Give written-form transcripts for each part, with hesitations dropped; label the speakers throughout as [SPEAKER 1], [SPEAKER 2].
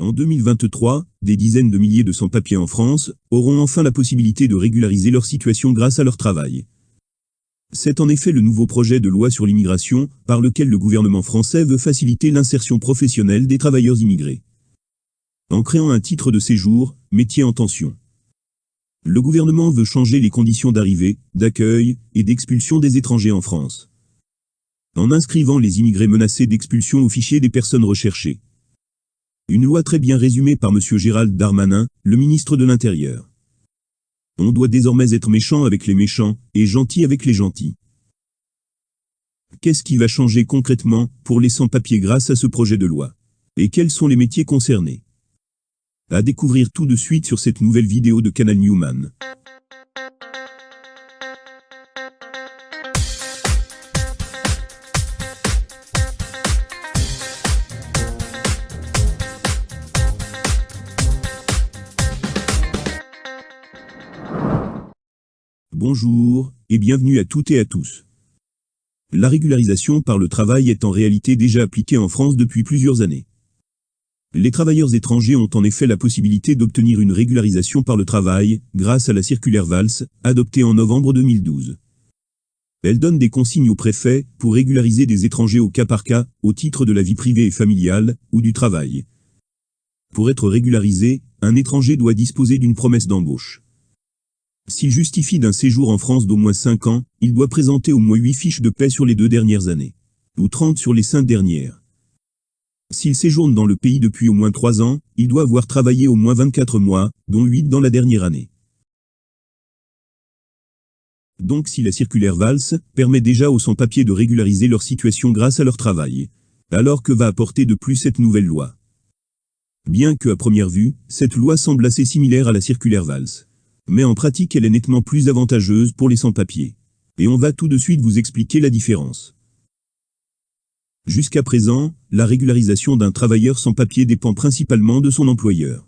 [SPEAKER 1] En 2023, des dizaines de milliers de sans-papiers en France auront enfin la possibilité de régulariser leur situation grâce à leur travail. C'est en effet le nouveau projet de loi sur l'immigration par lequel le gouvernement français veut faciliter l'insertion professionnelle des travailleurs immigrés. En créant un titre de séjour, métier en tension. Le gouvernement veut changer les conditions d'arrivée, d'accueil et d'expulsion des étrangers en France. En inscrivant les immigrés menacés d'expulsion au fichier des personnes recherchées. Une loi très bien résumée par M. Gérald Darmanin, le ministre de l'Intérieur. On doit désormais être méchant avec les méchants et gentil avec les gentils. Qu'est-ce qui va changer concrètement pour les sans-papiers grâce à ce projet de loi? Et quels sont les métiers concernés? À découvrir tout de suite sur cette nouvelle vidéo de Canal Newman. Bonjour, et bienvenue à toutes et à tous. La régularisation par le travail est en réalité déjà appliquée en France depuis plusieurs années. Les travailleurs étrangers ont en effet la possibilité d'obtenir une régularisation par le travail, grâce à la circulaire Valls, adoptée en novembre 2012. Elle donne des consignes aux préfets pour régulariser des étrangers au cas par cas, au titre de la vie privée et familiale, ou du travail. Pour être régularisé, un étranger doit disposer d'une promesse d'embauche. S'il justifie d'un séjour en France d'au moins 5 ans, il doit présenter au moins 8 fiches de paie sur les 2 dernières années, ou 30 sur les 5 dernières. S'il séjourne dans le pays depuis au moins 3 ans, il doit avoir travaillé au moins 24 mois, dont 8 dans la dernière année. Donc si la circulaire Valls permet déjà aux sans-papiers de régulariser leur situation grâce à leur travail, alors que va apporter de plus cette nouvelle loi? Bien que à première vue, cette loi semble assez similaire à la circulaire Valls. Mais en pratique elle est nettement plus avantageuse pour les sans-papiers. Et on va tout de suite vous expliquer la différence. Jusqu'à présent, la régularisation d'un travailleur sans papier dépend principalement de son employeur.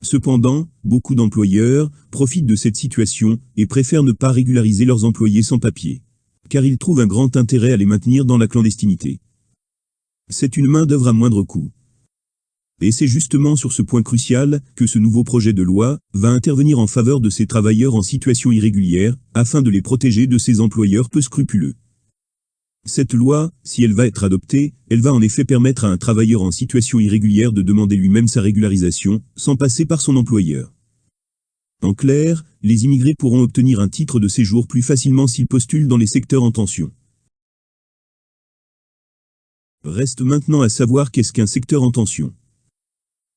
[SPEAKER 1] Cependant, beaucoup d'employeurs profitent de cette situation et préfèrent ne pas régulariser leurs employés sans papier, car ils trouvent un grand intérêt à les maintenir dans la clandestinité. C'est une main-d'œuvre à moindre coût. Et c'est justement sur ce point crucial que ce nouveau projet de loi va intervenir en faveur de ces travailleurs en situation irrégulière, afin de les protéger de ces employeurs peu scrupuleux. Cette loi, si elle va être adoptée, elle va en effet permettre à un travailleur en situation irrégulière de demander lui-même sa régularisation, sans passer par son employeur. En clair, les immigrés pourront obtenir un titre de séjour plus facilement s'ils postulent dans les secteurs en tension. Reste maintenant à savoir qu'est-ce qu'un secteur en tension.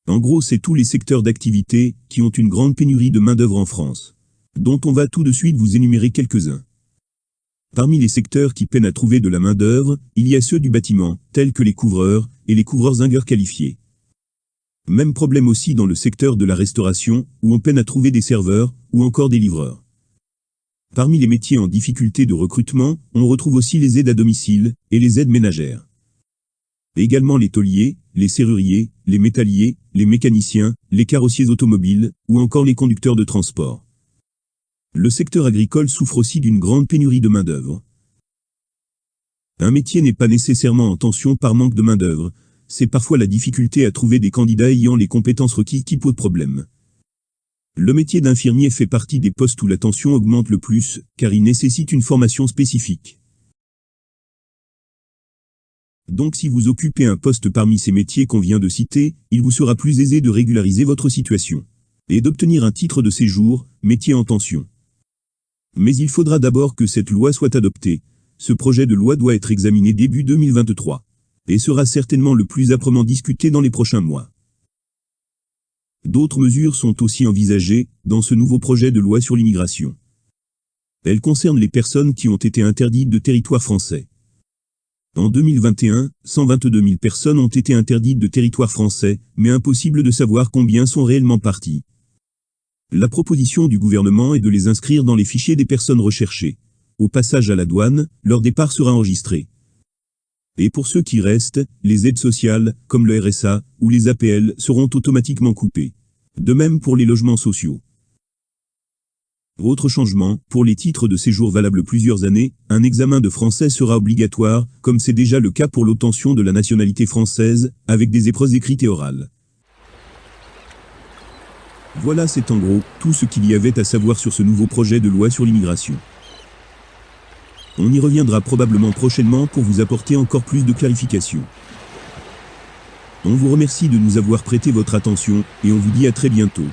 [SPEAKER 1] En gros, c'est tous les secteurs d'activité qui ont une grande pénurie de main-d'œuvre en France, dont on va tout de suite vous énumérer quelques-uns. Parmi les secteurs qui peinent à trouver de la main-d'œuvre, il y a ceux du bâtiment, tels que les couvreurs et les couvreurs-zingueurs qualifiés. Même problème aussi dans le secteur de la restauration, où on peine à trouver des serveurs ou encore des livreurs. Parmi les métiers en difficulté de recrutement, on retrouve aussi les aides à domicile et les aides ménagères. Également les tôliers, les serruriers, les métalliers, les mécaniciens, les carrossiers automobiles, ou encore les conducteurs de transport. Le secteur agricole souffre aussi d'une grande pénurie de main-d'œuvre. Un métier n'est pas nécessairement en tension par manque de main-d'œuvre, c'est parfois la difficulté à trouver des candidats ayant les compétences requises qui pose problème. Le métier d'infirmier fait partie des postes où la tension augmente le plus, car il nécessite une formation spécifique. Donc si vous occupez un poste parmi ces métiers qu'on vient de citer, il vous sera plus aisé de régulariser votre situation et d'obtenir un titre de séjour, métier en tension. Mais il faudra d'abord que cette loi soit adoptée. Ce projet de loi doit être examiné début 2023 et sera certainement le plus âprement discuté dans les prochains mois. D'autres mesures sont aussi envisagées dans ce nouveau projet de loi sur l'immigration. Elles concernent les personnes qui ont été interdites de territoire français. En 2021, 122 000 personnes ont été interdites de territoire français, mais impossible de savoir combien sont réellement parties. La proposition du gouvernement est de les inscrire dans les fichiers des personnes recherchées. Au passage à la douane, leur départ sera enregistré. Et pour ceux qui restent, les aides sociales, comme le RSA, ou les APL, seront automatiquement coupées. De même pour les logements sociaux. Autre changement, pour les titres de séjour valables plusieurs années, un examen de français sera obligatoire, comme c'est déjà le cas pour l'obtention de la nationalité française, avec des épreuves écrites et orales. Voilà, c'est en gros tout ce qu'il y avait à savoir sur ce nouveau projet de loi sur l'immigration. On y reviendra probablement prochainement pour vous apporter encore plus de clarifications. On vous remercie de nous avoir prêté votre attention et on vous dit à très bientôt.